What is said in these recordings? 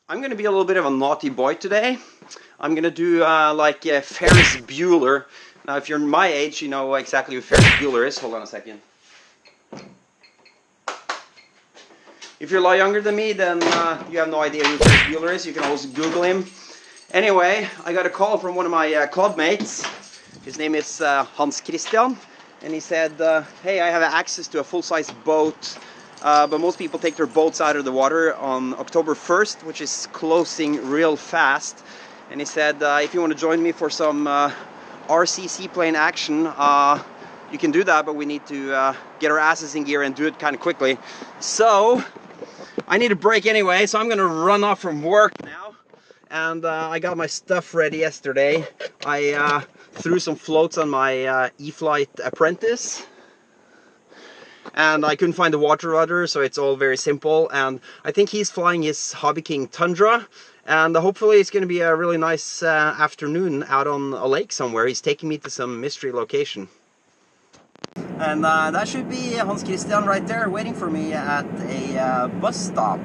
I'm gonna be a little bit of a naughty boy today. I'm gonna do like Ferris Bueller. Now, if you're my age, you know exactly who Ferris Bueller is. Hold on a second. If you're a lot younger than me, then you have no idea who Ferris Bueller is. You can always Google him. Anyway, I got a call from one of my club mates. His name is Partykristian, and he said, hey, I have access to a full-size boat, but most people take their boats out of the water on October 1st, which is closing real fast. And he said, if you want to join me for some RC seaplane action, you can do that, but we need to get our asses in gear and do it kind of quickly. So I need a break anyway, so I'm gonna run off from work now. And I got my stuff ready yesterday. I threw some floats on my E-Flight Apprentice, and I couldn't find the water rudder, so it's all very simple. And I think he's flying his Hobby King Tundra, and hopefully it's going to be a really nice afternoon out on a lake somewhere. He's taking me to some mystery location. And that should be Partykristian right there waiting for me at a bus stop.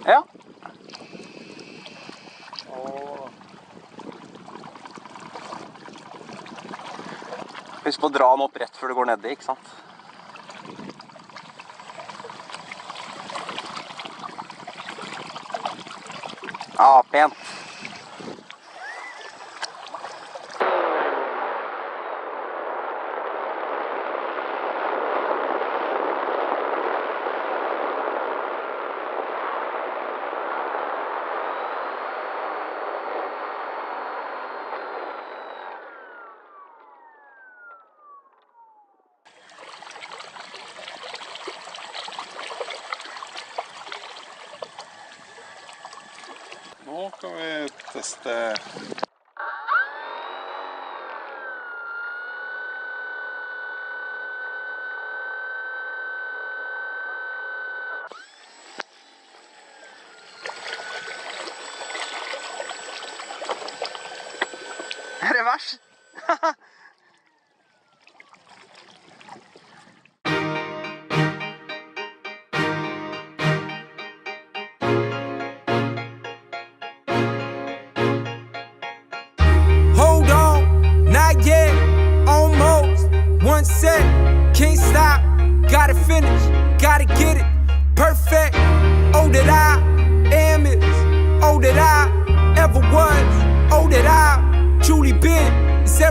Ja. Husk på å dra den opp rett før det går nedi, ikke sant? Ja, pent. Nå kan vi teste. Revers.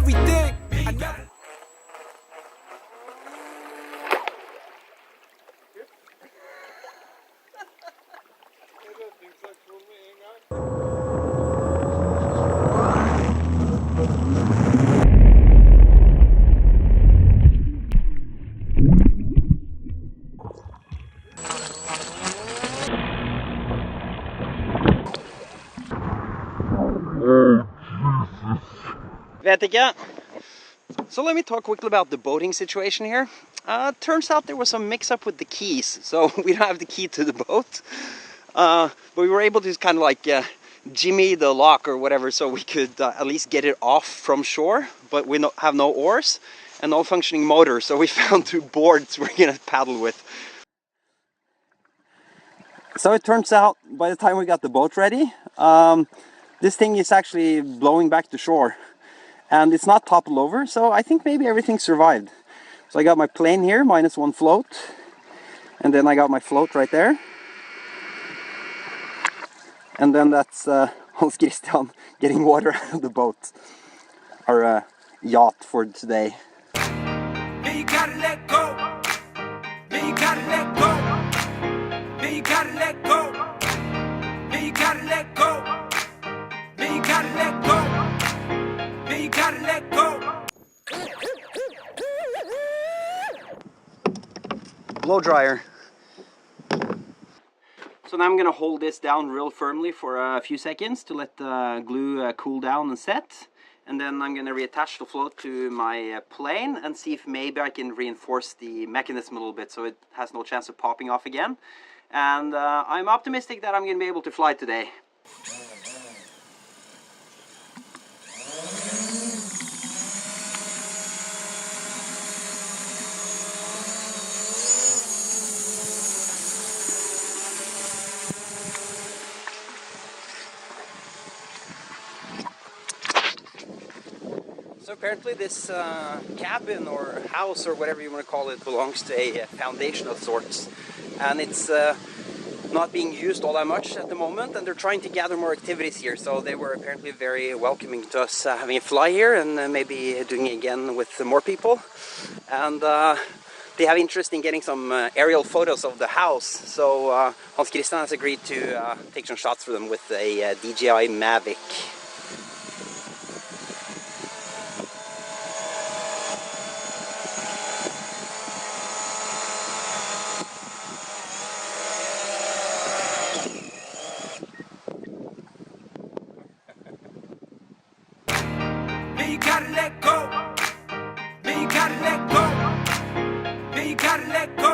everything. I never. Vet ikke. So let me talk quickly about the boating situation here. Turns out there was some mix-up with the keys, so we don't have the key to the boat. But we were able to just kind of like jimmy the lock or whatever, so we could at least get it off from shore. But we have no oars and no functioning motor, so we found 2 boards we're gonna paddle with. So it turns out, by the time we got the boat ready, this thing is actually blowing back to shore. And it's not toppled over, so I think maybe everything survived. So I got my plane here, -1 float. And then I got my float right there. And then that's Hans-Christian getting water out of the boat. Our yacht for today. Man, you gotta let go. Man, you gotta let go. Man, you gotta let go. Man, you gotta let go. Man, you gotta let go. Man, you gotta let go. Blow dryer. So now I'm gonna hold this down real firmly for a few seconds to let the glue cool down and set. And then I'm gonna reattach the float to my plane and see if maybe I can reinforce the mechanism a little bit so it has no chance of popping off again. And I'm optimistic that I'm gonna be able to fly today. So apparently this cabin or house or whatever you want to call it belongs to a foundation of sorts, and it's not being used all that much at the moment, and they're trying to gather more activities here, so they were apparently very welcoming to us having a fly here and maybe doing it again with more people. And they have interest in getting some aerial photos of the house, so Hans-Christian has agreed to take some shots for them with a DJI Mavic. Man, you gotta let go. Man, you gotta let go. Man, you gotta let go.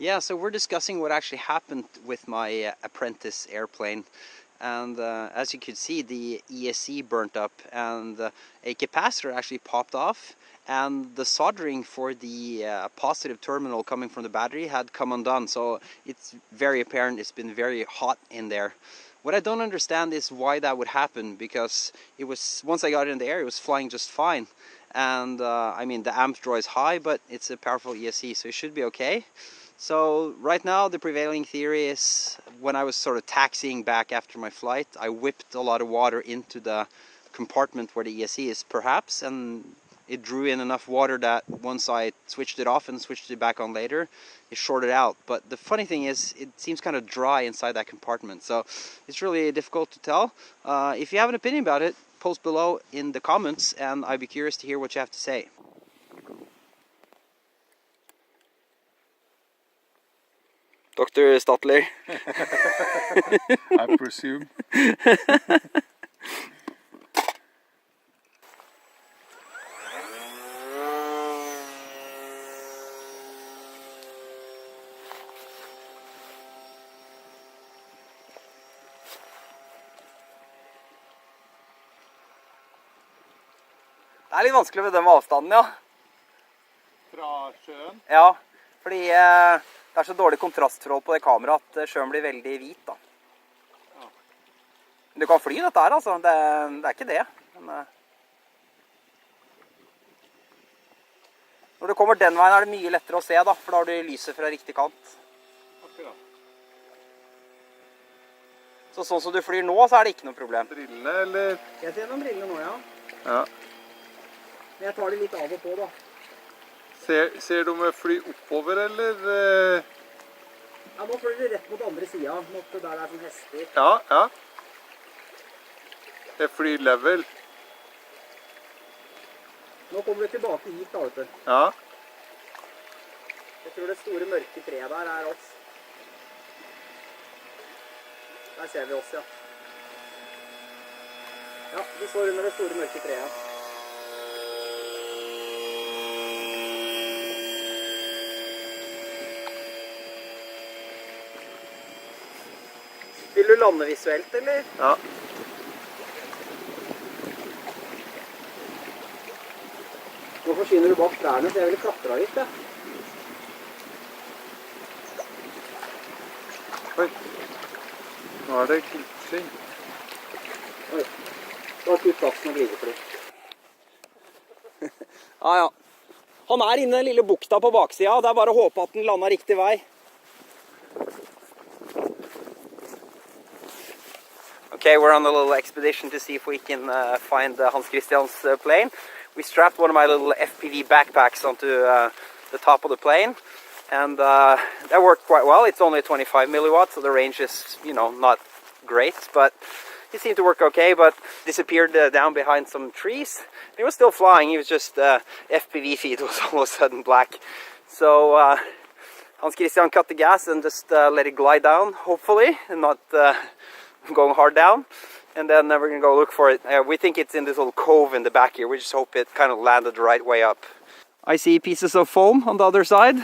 Yeah, so we're discussing what actually happened with my apprentice airplane. And as you could see, the ESC burnt up and a capacitor actually popped off, and the soldering for the positive terminal coming from the battery had come undone. So it's very apparent it's been very hot in there. What I don't understand is why that would happen, because it was, once I got it in the air, it was flying just fine. And I mean, the amp draw is high, but it's a powerful ESC, so it should be okay. So right now the prevailing theory is, when I was sort of taxiing back after my flight, I whipped a lot of water into the compartment where the ESC is perhaps, and it drew in enough water that once I switched it off and switched it back on later, it shorted out. But the funny thing is, it seems kind of dry inside that compartment, so it's really difficult to tell. If you have an opinion about it, post below in the comments, and I'd be curious to hear what you have to say. Dr. Statler. I presume. Det er litt vanskelig å bedømme avstanden, ja. Fra sjøen? Ja, fordi det er så dårlig kontrastforhold på det kameraet at sjøen blir veldig hvit, da. Ja. Du kan fly dette her, altså. Det er ikke det. Men, når du kommer den veien er det mye lettere å se, da, for da har du lyset fra riktig kant. Akkurat. Så sånn som du flyr nå, så er det ikke noe problem. Brillene, eller? Jeg ser gjennom brillene nå, ja. Ja. Men jeg tar det litt av og på, da. Ser du om jeg flyr oppover, eller? Ja, nå flyr du rett mot andre siden, mot der det er sånn hester. Ja, ja. Jeg flyr level. Nå kommer du tilbake hit, da, vet du. Ja. Jeg tror det store mørke treet der er oss. Der ser vi oss, ja. Ja, vi står under det store mørke treet. Vil du lande visuelt, eller? Ja. Nå forsvinner du bak trærne, så jeg ville klatra litt, ja. Oi. Nå er det glitching. Oi. Da har kutt plassen og glidefly. Ja, ja. Han er inne i den lille bukta på baksida, det er bare å håpe at den lander riktig vei. Okay, we're on a little expedition to see if we can find Hans-Christian's plane. We strapped one of my little FPV backpacks onto the top of the plane, and that worked quite well. It's only 25 milliwatts, so the range is, you know, not great, but it seemed to work okay, but disappeared down behind some trees. He was still flying, he was just, FPV feed was all of a sudden black. So Hans-Christian cut the gas and just let it glide down, hopefully, and not going hard down, and then we're gonna go look for it. We think it's in this little cove in the back here. We just hope it kind of landed the right way up. I see pieces of foam on the other side.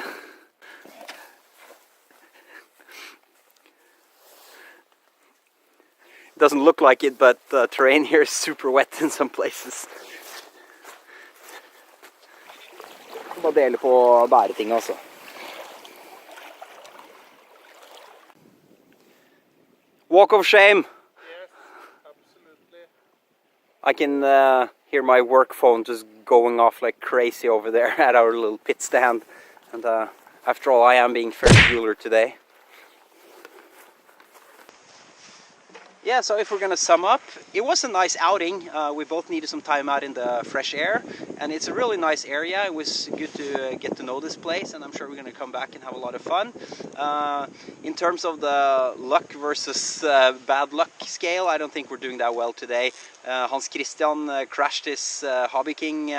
It doesn't look like it, but the terrain here is super wet in some places. Bare dele på bæreting, altså. Walk of shame. Yes, absolutely. I can hear my work phone just going off like crazy over there at our little pit stand. And after all, I am being fairly cooler today. Yeah, so if we're going to sum up, it was a nice outing. We both needed some time out in the fresh air, and it's a really nice area. It was good to get to know this place, and I'm sure we're going to come back and have a lot of fun. In terms of the luck versus bad luck scale, I don't think we're doing that well today. Hans-Christian crashed his Hobby King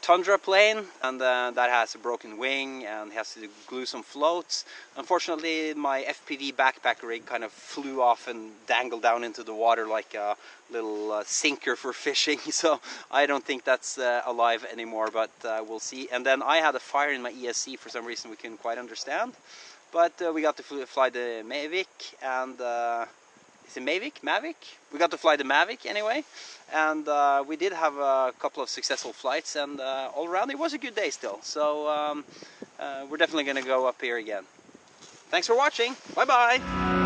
Tundra plane, and that has a broken wing and has to glue some floats. Unfortunately, my FPV backpack rig kind of flew off and dangled down into the water like a little sinker for fishing, so I don't think that's alive anymore, but we'll see. And then I had a fire in my ESC for some reason we couldn't quite understand, but we got to fly the Mavic, and is it Mavic? We got to fly the Mavic anyway, and we did have a couple of successful flights, and all around it was a good day still. So we're definitely going to go up here again. Thanks for watching. Bye bye.